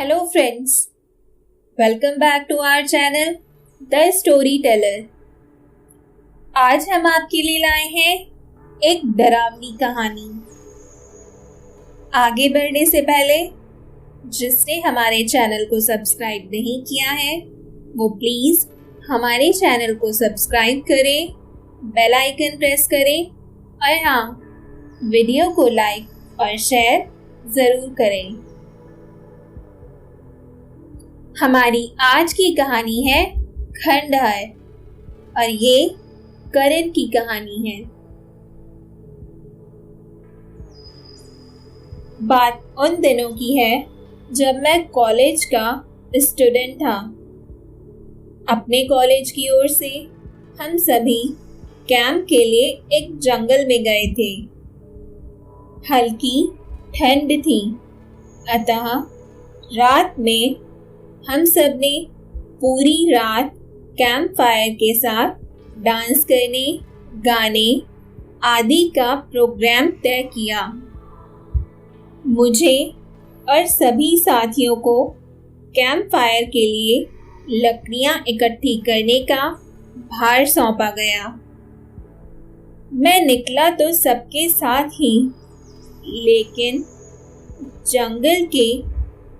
Hello friends, welcome back to our channel The Storyteller। आज हम आपके लिए लाए हैं एक डरावनी कहानी। आगे बढ़ने से पहले जिसने हमारे चैनल को सब्सक्राइब नहीं किया है वो प्लीज़ हमारे चैनल को सब्सक्राइब करें, बेल आइकन प्रेस करें और हाँ, वीडियो को लाइक और शेयर ज़रूर करें। हमारी आज की कहानी है खंडहर और ये करण की कहानी है। बात उन दिनों की है जब मैं कॉलेज का स्टूडेंट था। अपने कॉलेज की ओर से हम सभी कैंप के लिए एक जंगल में गए थे। हल्की ठंड थी, अतः रात में हम सब ने पूरी रात कैंप फायर के साथ डांस करने, गाने आदि का प्रोग्राम तय किया। मुझे और सभी साथियों को कैंप फायर के लिए लकड़ियां इकट्ठी करने का भार सौंपा गया। मैं निकला तो सबके साथ ही, लेकिन जंगल के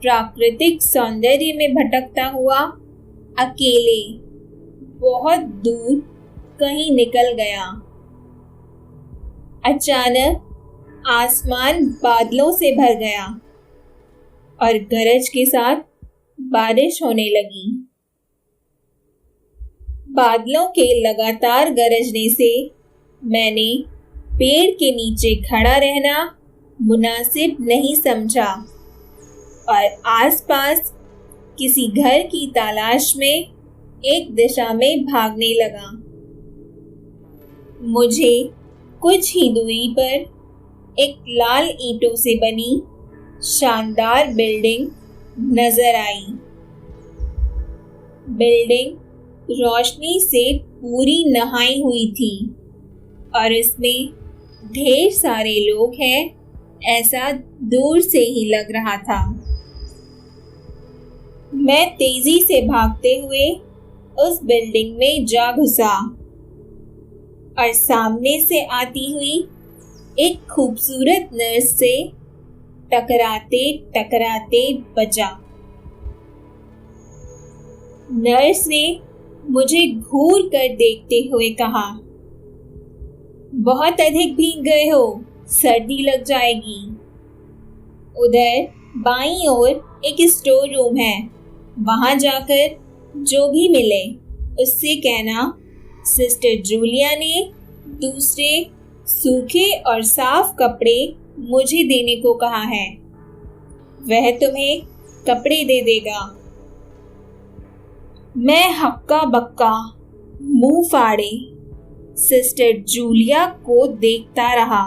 प्राकृतिक सौंदर्य में भटकता हुआ अकेले बहुत दूर कहीं निकल गया। अचानक आसमान बादलों से भर गया और गरज के साथ बारिश होने लगी। बादलों के लगातार गरजने से मैंने पेड़ के नीचे खड़ा रहना मुनासिब नहीं समझा और आसपास किसी घर की तलाश में एक दिशा में भागने लगा। मुझे कुछ ही दूरी पर एक लाल ईंटों से बनी शानदार बिल्डिंग नजर आई। बिल्डिंग रोशनी से पूरी नहाई हुई थी और इसमें ढेर सारे लोग हैं, ऐसा दूर से ही लग रहा था। मैं तेजी से भागते हुए उस बिल्डिंग में जा घुसा और सामने से आती हुई एक खूबसूरत नर्स से टकराते टकराते बचा। नर्स ने मुझे घूर कर देखते हुए कहा, बहुत अधिक भीग गए हो, सर्दी लग जाएगी। उधर बाईं ओर एक स्टोर रूम है, वहां जाकर जो भी मिले उससे कहना सिस्टर जूलिया ने दूसरे सूखे और साफ कपड़े मुझे देने को कहा है। वह तुम्हें कपड़े दे देगा। मैं हक्का बक्का मुंह फाड़े सिस्टर जूलिया को देखता रहा।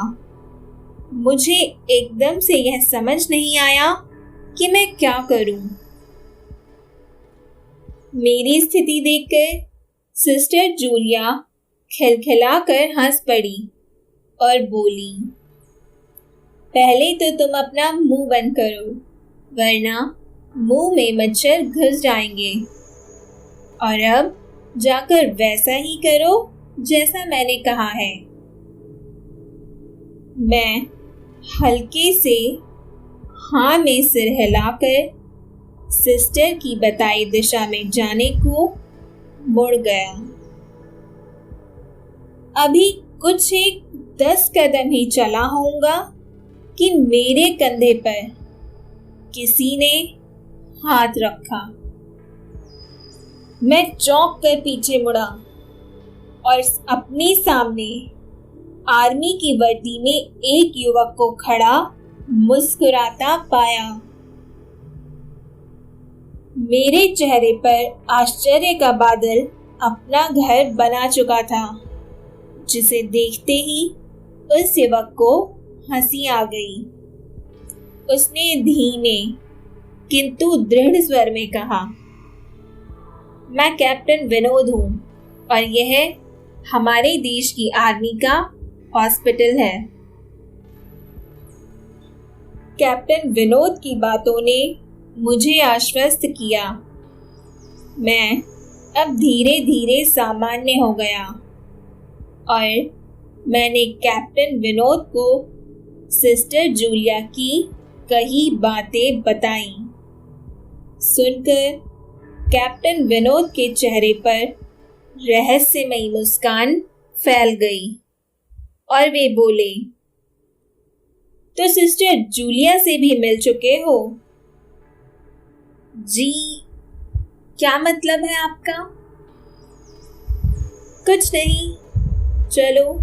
मुझे एकदम से यह समझ नहीं आया कि मैं क्या करूं। मेरी स्थिति देखकर सिस्टर जूलिया खिलखिलाकर हंस पड़ी और बोली, पहले तो तुम अपना मुंह बंद करो, वरना मुंह में मच्छर घुस जाएंगे। और अब जाकर वैसा ही करो जैसा मैंने कहा है। मैं हल्के से हाँ में सिर हिलाकर सिस्टर की बताई दिशा में जाने को मुड़ गया। अभी कुछ एक 10 कदम ही चला होऊंगा कि मेरे कंधे पर किसी ने हाथ रखा। मैं चौंक कर पीछे मुड़ा और अपने सामने आर्मी की वर्दी में एक युवक को खड़ा मुस्कुराता पाया। मेरे चेहरे पर आश्चर्य का बादल अपना घर बना चुका था, जिसे देखते ही उस युवक को हंसी आ गई। उसने धीमे किंतु दृढ़ स्वर में कहा, मैं कैप्टन विनोद हूँ और यह हमारे देश की आर्मी का हॉस्पिटल है। कैप्टन विनोद की बातों ने मुझे आश्वस्त किया। मैं अब धीरे धीरे सामान्य हो गया और मैंने कैप्टन विनोद को सिस्टर जूलिया की कई बातें बताई। सुनकर कैप्टन विनोद के चेहरे पर रहस्यमयी मुस्कान फैल गई और वे बोले, तो सिस्टर जूलिया से भी मिल चुके हो? जी, क्या मतलब है आपका? कुछ नहीं, चलो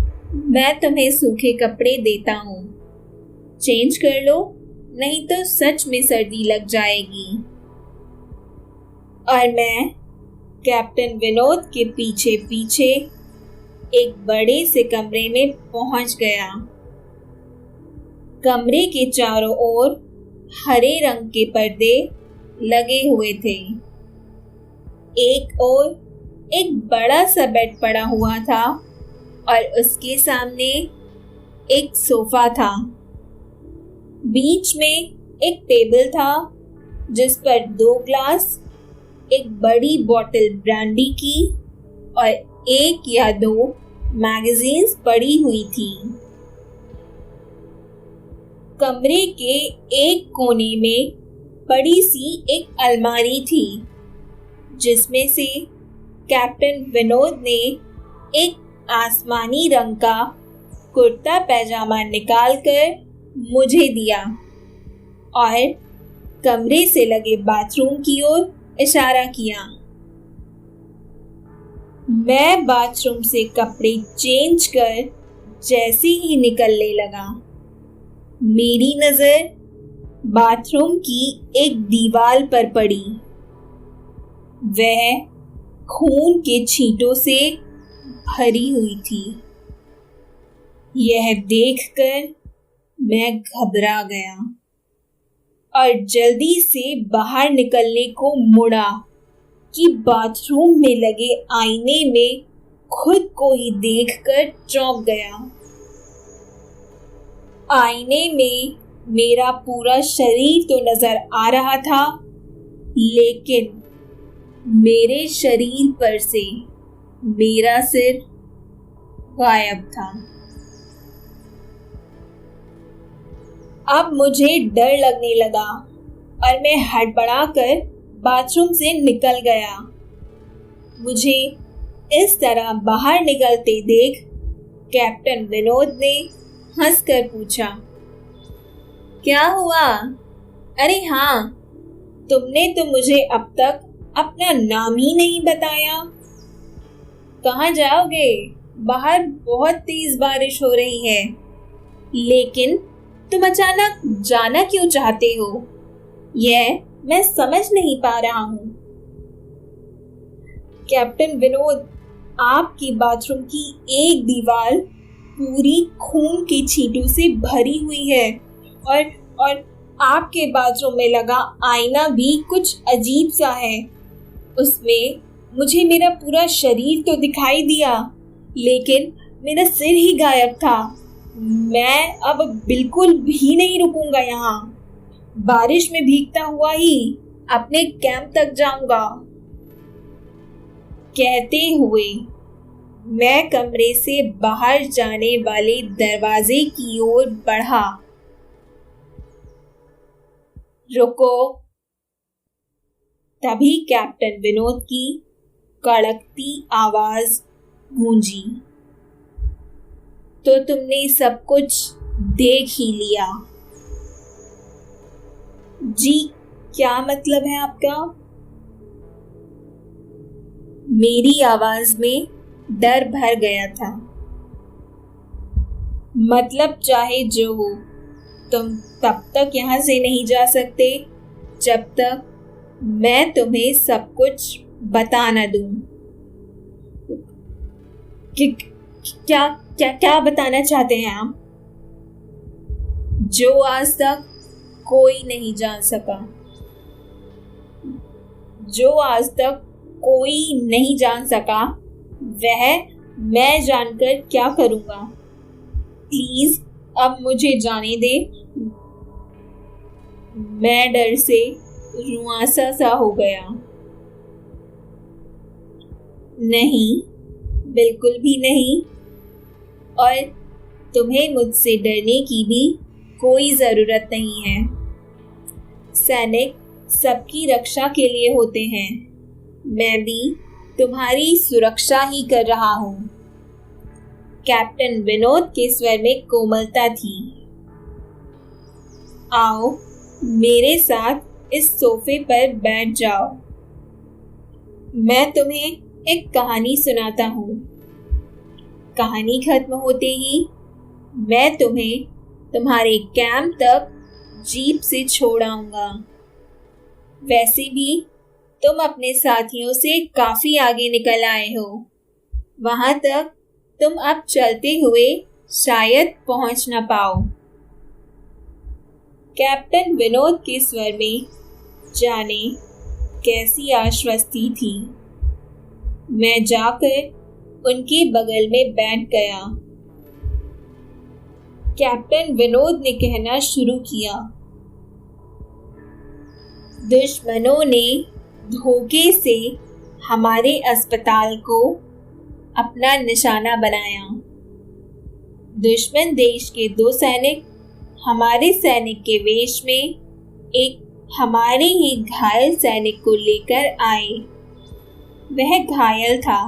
मैं तुम्हें सूखे कपड़े देता हूँ, चेंज कर लो, नहीं तो सच में सर्दी लग जाएगी। और मैं कैप्टन विनोद के पीछे पीछे एक बड़े से कमरे में पहुंच गया। कमरे के चारों ओर हरे रंग के पर्दे लगे हुए थे। एक ओर एक बड़ा सा बेड पड़ा हुआ था और उसके सामने एक सोफा था। बीच में एक टेबल था जिस पर 2 ग्लास, एक बड़ी बोतल ब्रांडी की और 1 या 2 मैगजीन्स पड़ी हुई थी। कमरे के एक कोने में बड़ी सी एक अलमारी थी जिसमें से कैप्टन विनोद ने एक आसमानी रंग का कुर्ता पैजामा निकालकर मुझे दिया और कमरे से लगे बाथरूम की ओर इशारा किया। मैं बाथरूम से कपड़े चेंज कर जैसे ही निकलने लगा, मेरी नजर बाथरूम की एक दीवार पर पड़ी। वह खून के छींटों से भरी हुई थी। यह देखकर मैं घबरा गया और जल्दी से बाहर निकलने को मुड़ा कि बाथरूम में लगे आईने में खुद को ही देखकर चौंक गया। आईने में मेरा पूरा शरीर तो नजर आ रहा था, लेकिन मेरे शरीर पर से मेरा सिर गायब था। अब मुझे डर लगने लगा और मैं हड़बड़ाकर बाथरूम से निकल गया। मुझे इस तरह बाहर निकलते देख कैप्टन विनोद ने हंसकर पूछा, क्या हुआ? अरे हाँ, तुमने तो मुझे अब तक अपना नाम ही नहीं बताया। कहाँ जाओगे? बाहर बहुत तेज बारिश हो रही है, लेकिन तुम अचानक जाना क्यों चाहते हो? यह मैं समझ नहीं पा रहा हूँ। कैप्टन विनोद, आपकी बाथरूम की एक दीवार पूरी खून के छींटों से भरी हुई है और आपके बाथरूम में लगा आईना भी कुछ अजीब सा है। उसमें मुझे मेरा पूरा शरीर तो दिखाई दिया, लेकिन मेरा सिर ही गायब था। मैं अब बिल्कुल भी नहीं रुकूंगा यहाँ। बारिश में भीगता हुआ ही अपने कैंप तक जाऊंगा। कहते हुए मैं कमरे से बाहर जाने वाले दरवाजे की ओर बढ़ा। रुको! तभी कैप्टन विनोद की कड़कती आवाज गूंजी, तो तुमने सब कुछ देख ही लिया? जी, क्या मतलब है आपका? मेरी आवाज में डर भर गया था। मतलब चाहे जो हो, तुम तब तक यहाँ से नहीं जा सकते जब तक मैं तुम्हें सब कुछ बता न दूं। क्या क्या क्या बताना चाहते हैं आप? जो आज तक कोई नहीं जान सका, जो आज तक कोई नहीं जान सका, वह मैं जानकर क्या करूंगा? प्लीज अब मुझे जाने दे। मैं डर से रुआंसा सा हो गया। नहीं, बिल्कुल भी नहीं, और तुम्हें मुझसे डरने की भी कोई ज़रूरत नहीं है। सैनिक सबकी रक्षा के लिए होते हैं। मैं भी तुम्हारी सुरक्षा ही कर रहा हूँ। कैप्टन विनोद के स्वर में कोमलता थी। आओ मेरे साथ इस सोफे पर बैठ जाओ। मैं तुम्हें एक कहानी सुनाता हूँ। कहानी खत्म होते ही मैं तुम्हें तुम्हारे कैंप तक जीप से छोड़ आऊंगा। वैसे भी तुम अपने साथियों से काफी आगे निकल आए हो। वहां तक तुम अब चलते हुए शायद पहुंच न पाओ। कैप्टन विनोद के स्वर में जाने कैसी आश्वस्ति थी। मैं जाकर उनके बगल में बैठ गया। कैप्टन विनोद ने कहना शुरू किया। दुश्मनों ने धोखे से हमारे अस्पताल को अपना निशाना बनाया। दुश्मन देश के 2 सैनिक हमारे सैनिक के वेश में एक हमारे ही घायल सैनिक को लेकर आए। वह घायल था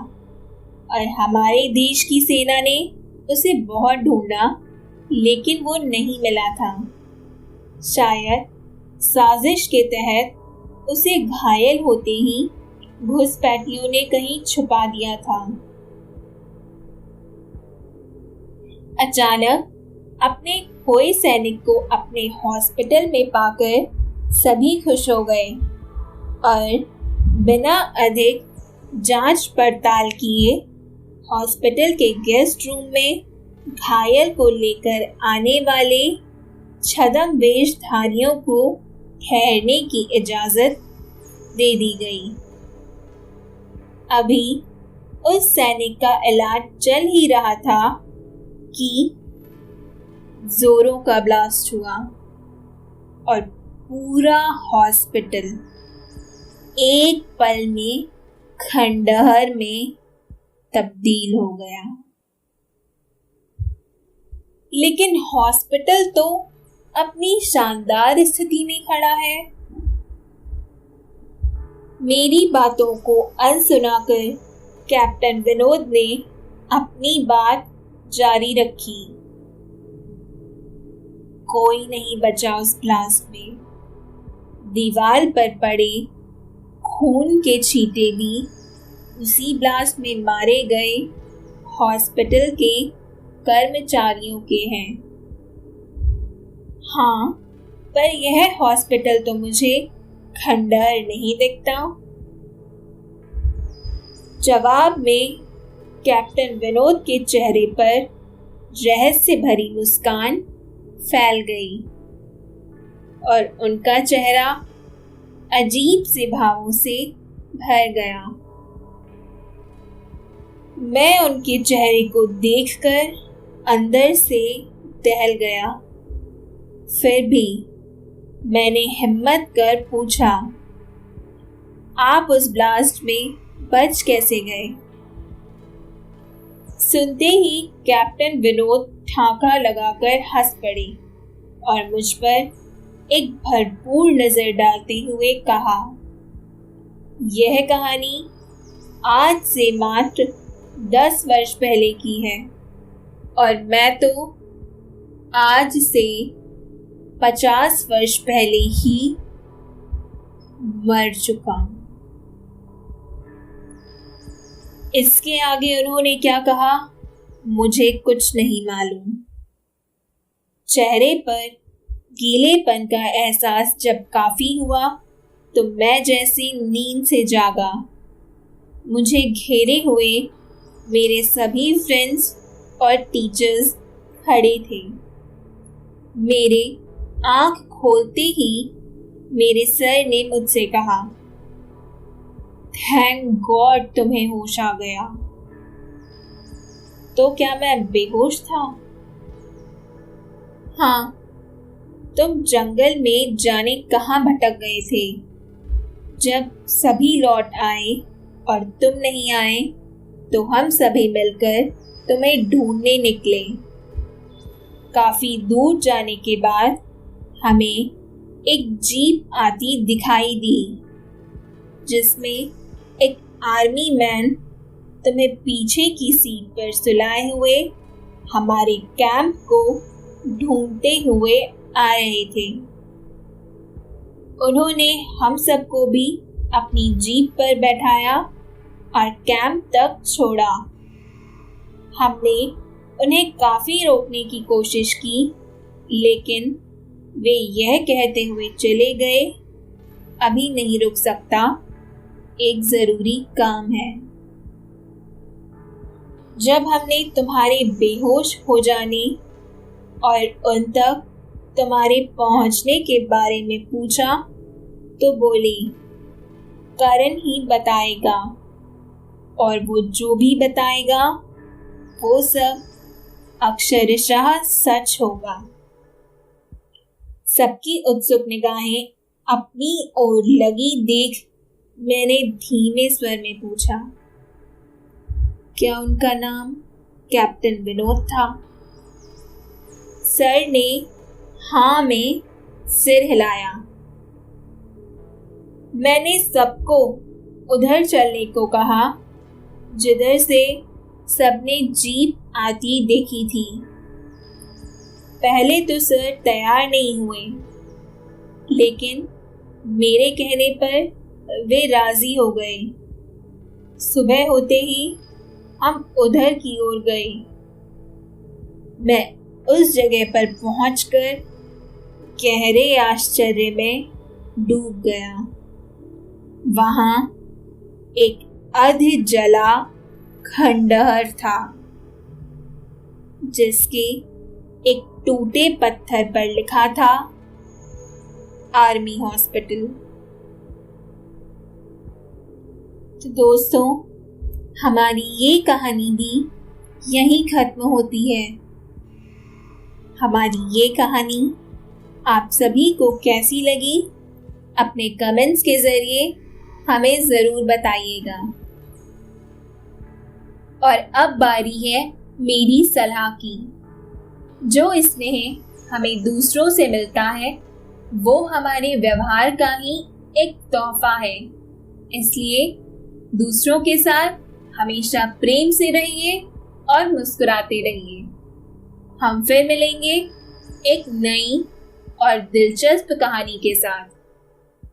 और हमारे देश की सेना ने उसे बहुत ढूंढा, लेकिन वो नहीं मिला था। शायद साजिश के तहत उसे घायल होते ही घुसपैठियों ने कहीं छुपा दिया था। अचानक अपने खोए सैनिक को अपने हॉस्पिटल में पाकर सभी खुश हो गए और बिना अधिक जांच पड़ताल किए हॉस्पिटल के गेस्ट रूम में घायल को लेकर आने वाले छद्म वेशधारियों को ठहरने की इजाजत दे दी गई। अभी उस सैनिक का इलाज चल ही रहा था कि जोरों का ब्लास्ट हुआ और पूरा हॉस्पिटल एक पल में खंडहर में तब्दील हो गया। लेकिन हॉस्पिटल तो अपनी शानदार स्थिति में खड़ा है। मेरी बातों को अनसुनाकर कैप्टन विनोद ने अपनी बात जारी रखी। कोई नहीं बचा उस ब्लास्ट में। दीवार पर पड़े खून के छींटे भी उसी ब्लास्ट में मारे गए हॉस्पिटल के कर्मचारियों के हैं। हाँ, पर यह हॉस्पिटल तो मुझे खंडहर नहीं दिखता। जवाब में कैप्टन विनोद के चेहरे पर रहस्य भरी मुस्कान फैल गई और उनका चेहरा अजीब से भावों से भर गया। मैं उनके चेहरे को देखकर अंदर से दहल गया। फिर भी मैंने हिम्मत कर पूछा, आप उस ब्लास्ट में बच कैसे गए? सुनते ही कैप्टन विनोद ठाका लगाकर हंस पड़े और मुझ पर एक भरपूर नजर डालते हुए कहा, यह कहानी आज से मात्र 10 वर्ष पहले की है और मैं तो आज से 50 वर्ष पहले ही मर चुका हूं। इसके आगे उन्होंने क्या कहा मुझे कुछ नहीं मालूम। चेहरे पर गीलेपन का एहसास जब काफी हुआ तो मैं जैसी नींद से जागा। मुझे घेरे हुए मेरे सभी फ्रेंड्स और टीचर्स खड़े थे। मेरे आंख खोलते ही मेरे सर ने मुझसे कहा, थैंक गॉड तुम्हें होश आ गया। तो क्या मैं बेहोश था? हाँ, तुम जंगल में जाने कहाँ भटक गए थे जब सभी लौट आए और तुम नहीं आए तो हम सभी मिलकर तुम्हें ढूंढने निकले। काफी दूर जाने के बाद हमें एक जीप आती दिखाई दी जिसमें एक आर्मी मैन तुम्हें पीछे की सीट पर सुलाए हुए हमारे कैंप को ढूंढते हुए आ रहे थे। उन्होंने हम सबको भी अपनी जीप पर बैठाया और कैंप तक छोड़ा। हमने उन्हें काफी रोकने की कोशिश की, लेकिन वे यह कहते हुए चले गए, अभी नहीं रुक सकता, एक जरूरी काम है। जब हमने तुम्हारे बेहोश हो जाने और उन तक तुम्हारे पहुंचने के बारे में पूछा तो बोली करण ही बताएगा, और वो जो भी बताएगा वो सब अक्षरशः सच होगा। सबकी उत्सुक निगाहें अपनी ओर लगी देख मैंने धीमे स्वर में पूछा, क्या उनका नाम कैप्टन विनोद था? सर ने हाँ में सिर हिलाया। मैंने सबको उधर चलने को कहा जिधर से सबने जीप आती देखी थी। पहले तो सर तैयार नहीं हुए, लेकिन मेरे कहने पर वे राजी हो गए। सुबह होते ही हम उधर की ओर गए। मैं उस जगह पर पहुंचकर गहरे आश्चर्य में डूब गया। वहां एक अर्ध जला खंडहर था जिसके एक टूटे पत्थर पर लिखा था आर्मी हॉस्पिटल। तो दोस्तों, हमारी ये कहानी भी यहीं खत्म होती है। हमारी ये कहानी आप सभी को कैसी लगी अपने कमेंट्स के जरिए हमें ज़रूर बताइएगा। और अब बारी है मेरी सलाह की। जो स्नेह हमें दूसरों से मिलता है वो हमारे व्यवहार का ही एक तोहफा है। इसलिए दूसरों के साथ हमेशा प्रेम से रहिए और मुस्कुराते रहिए। हम फिर मिलेंगे एक नई और दिलचस्प कहानी के साथ।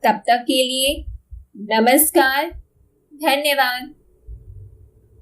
तब तक के लिए नमस्कार, धन्यवाद।